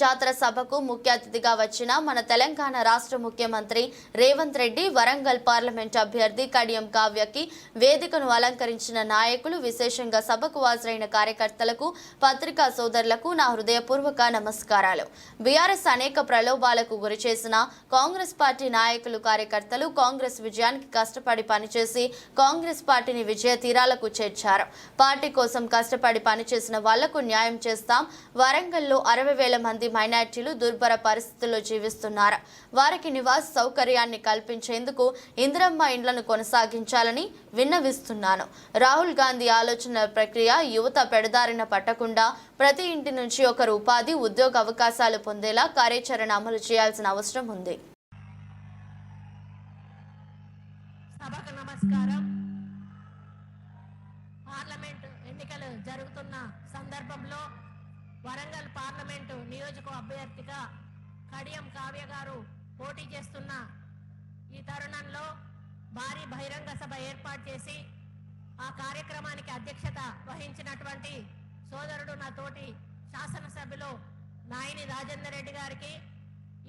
జాతర సభకు ముఖ్య అతిథిగా వచ్చిన మన తెలంగాణ రాష్ట్ర ముఖ్యమంత్రి రేవంత్ రెడ్డి, వరంగల్ పార్లమెంట్ అభ్యర్థి కడియం కావ్యకి వేదికను అలంకరించిన నాయకులు, విశేషంగా సభకు హాజరైన కార్యకర్తలకు, పత్రికా సోదరులకు నా హృదయపూర్వక నమస్కారాలు. బీఆర్ఎస్ అనేక ప్రలోభాలకు గురిచేసిన కాంగ్రెస్ పార్టీ నాయకులు, కార్యకర్తలు కాంగ్రెస్ విజయానికి కష్టపడి పనిచేసి కాంగ్రెస్ పార్టీని విజయ తీరాలకు చేర్చారు. పార్టీ కోసం కష్టపడి పనిచేసిన వాళ్లకు న్యాయం చేస్తాం. వరంగల్లో 60,000 మంది మైనార్టీలు దుర్భర పరిస్థితుల్లో జీవిస్తున్నారు. వారికి నివాస సౌకర్యాన్ని కల్పించేందుకు ఇందిరమ్మ ఇండ్లను కొనసాగించాలని విన్నవిస్తున్నాను. రాహుల్ గాంధీ ఆలోచన ప్రక్రియ యువత పెడదారిన పట్టకుండా ప్రతి ఇంటి నుంచి ఒకరు ఉపాధి, ఉద్యోగ అవకాశాలు పొందేలా కార్యాచరణ అమలు చేయాల్సిన అవసరం ఉంది. సభకు నమస్కారం. పార్లమెంట్ ఎన్నికలు జరుగుతున్న సందర్భంలో వరంగల్ పార్లమెంటు నియోజకవర్గ అభ్యర్థిగా కడియం కావ్య గారు పోటీ చేస్తున్న ఈ తరుణంలో భారీ బహిరంగ సభ ఏర్పాటు చేసి ఆ కార్యక్రమానికి అధ్యక్షత వహించినటువంటి సోదరుడు, నా తోటి శాసనసభ్యులు నాయని రాజేందర్ రెడ్డి గారికి,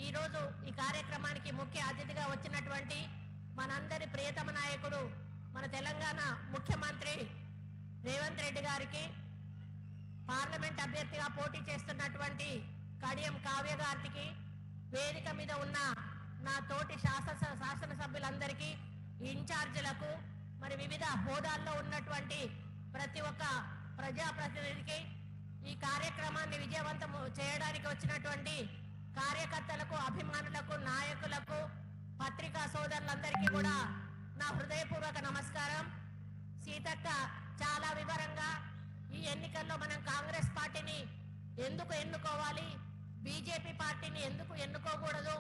ఈరోజు ఈ కార్యక్రమానికి ముఖ్య అతిథిగా వచ్చినటువంటి మనందరి ప్రియతమ నాయకుడు, మన తెలంగాణ ముఖ్యమంత్రి రేవంత్ రెడ్డి గారికి, పార్లమెంట్ అభ్యర్థిగా పోటీ చేస్తున్నటువంటి కడియం కావ్య గారికి, వేదిక మీద ఉన్న నా తోటి శాసనసభ్యులందరికీ, ఇన్ఛార్జీలకు, మరి వివిధ హోదాల్లో ఉన్నటువంటి ప్రతి ఒక్క ప్రజాప్రతినిధికి, ఈ కార్యక్రమాన్ని విజయవంతం చేయడానికి వచ్చినటువంటి కార్యకర్తలకు, అభిమానులకు, నాయకులకు, పత్రికా సోదరులందరికీ కూడా నా హృదయపూర్వక నమస్కారం. సీతక్క చాలా వివరంగా ఈ ఎన్నికల్లో మనం కాంగ్రెస్ పార్టీని ఎందుకు ఎన్నుకోవాలి, బీజేపీ పార్టీని ఎందుకు ఎన్నుకోకూడదు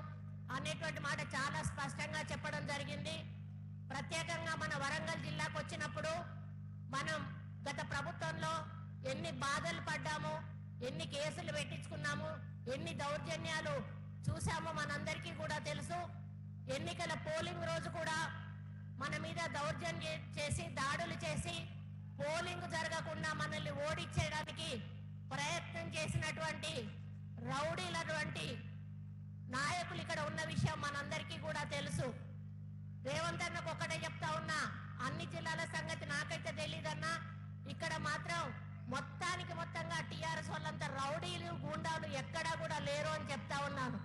అనేటువంటి మాట చాలా స్పష్టంగా చెప్పడం జరిగింది. ప్రత్యేకంగా మన వరంగల్ జిల్లాకు వచ్చినప్పుడు మనం గత ప్రభుత్వంలో ఎన్ని బాధలు పడ్డాము, ఎన్ని కేసులు పెట్టించుకున్నాము, ఎన్ని దౌర్జన్యాలు చూసామో మనందరికీ కూడా తెలుసు. ఎన్నికల పోలింగ్ రోజు కూడా మన మీద దౌర్జన్యం చేసి, దాడులు చేసి, పోలింగ్ జరగకుండా మనల్ని ఓడించేయడానికి ప్రయత్నం చేసినటువంటి రౌడీలటువంటి నాయకులు ఇక్కడ ఉన్న విషయం మనందరికీ కూడా తెలుసు. రేవంత్ అన్నకు ఒక్కటే చెప్తా ఉన్నా, అన్ని జిల్లాల సంగతి నాకైతే తెలియదన్నా, ఇక్కడ మాత్రం మొత్తంగా టీఆర్ఎస్ వాళ్ళంతా రౌడీలు, గూండాలు ఎక్కడా కూడా లేరు అని చెప్తా ఉన్నాను.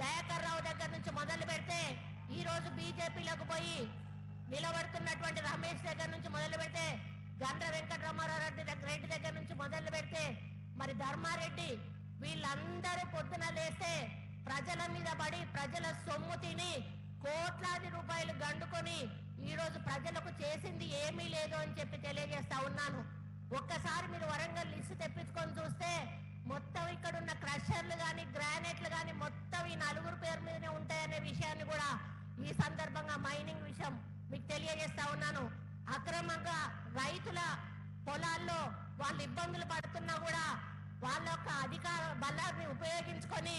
దయాకర్ రావు దగ్గర నుంచి మొదలు పెడితే ఈ రోజు బీజేపీలోకి పోయి నిలబడుతున్నటువంటి రమేష్ దగ్గర నుంచి మొదలు పెడితే, గండ్ర వెంకటరామారావు రెడ్డి దగ్గర నుంచి మొదలు పెడితే, మరి ధర్మారెడ్డి, వీళ్ళందరూ పొద్దున లేస్తే ప్రజల మీద పడి ప్రజల సొమ్ము తిని కోట్లాది రూపాయలు గండుకొని ఈ రోజు ప్రజలకు చేసింది ఏమీ లేదు అని చెప్పి తెలియజేస్తా ఉన్నాను. ఒక్కసారి మీరు వరంగల్ లిస్టు తెప్పించుకొని చూస్తే మొత్తం ఇక్కడ ఉన్న క్రషర్లు కానీ, గ్రానైట్లు కానీ మొత్తం ఈ నలుగురు పేరు మీదనే ఉంటాయనే విషయాన్ని కూడా ఈ సందర్భంగా మైనింగ్ విషయం మీకు తెలియజేస్తా ఉన్నాను. అక్రమంగా రైతుల పొలాల్లో వాళ్ళు ఇబ్బందులు పడుతున్నా కూడా వాళ్ళ యొక్క అధికార బలాన్ని ఉపయోగించుకొని